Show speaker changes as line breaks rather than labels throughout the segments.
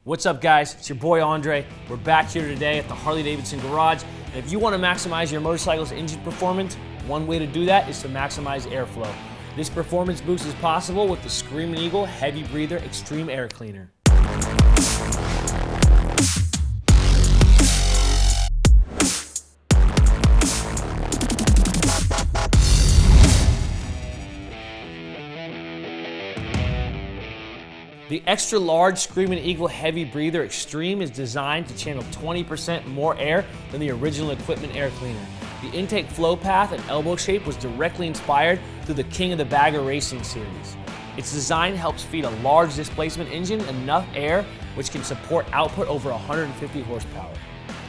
What's up, guys? It's your boy Andre. We're back here today at the Harley-Davidson garage. And if you want to maximize your motorcycle's engine performance, one way to do that is to maximize airflow. This performance boost is possible with the Screamin Heavy Breather Extreme Air Cleaner. The extra large Screamin Heavy Breather Extreme is designed to channel 20% more air than the original equipment air cleaner. The intake flow path and elbow shape was directly inspired through the King of the Bagger Racing series. Its design helps feed a large displacement engine enough air which can support output over 150 horsepower.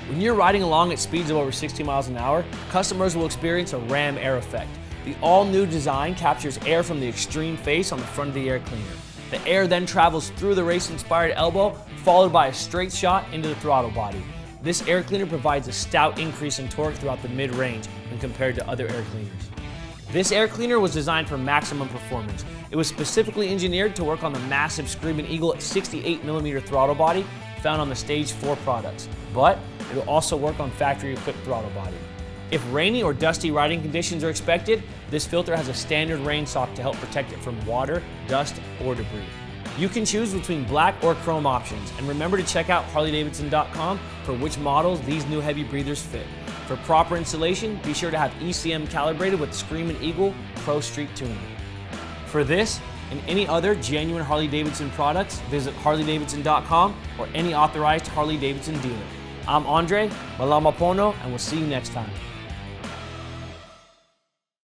When you're riding along at speeds of over 60 miles an hour, customers will experience a ram air effect. The all-new design captures air from the extreme face on the front of the air cleaner. The air then travels through the race-inspired elbow, followed by a straight shot into the throttle body. This air cleaner provides a stout increase in torque throughout the mid-range when compared to other air cleaners. This air cleaner was designed for maximum performance. It was specifically engineered to work on the massive Screamin 68mm throttle body found on the Stage 4 products, but it will also work on factory-equipped throttle body. If rainy or dusty riding conditions are expected, this filter has a standard rain sock to help protect it from water, dust, or debris. You can choose between black or chrome options, and remember to check out harleydavidson.com for which models these new heavy breathers fit. For proper installation, be sure to have ECM calibrated with Screamin Pro Street Tuning. For this and any other genuine Harley-Davidson products, visit harleydavidson.com or any authorized Harley-Davidson dealer. I'm Andre, Malama Pono, and we'll see you next time.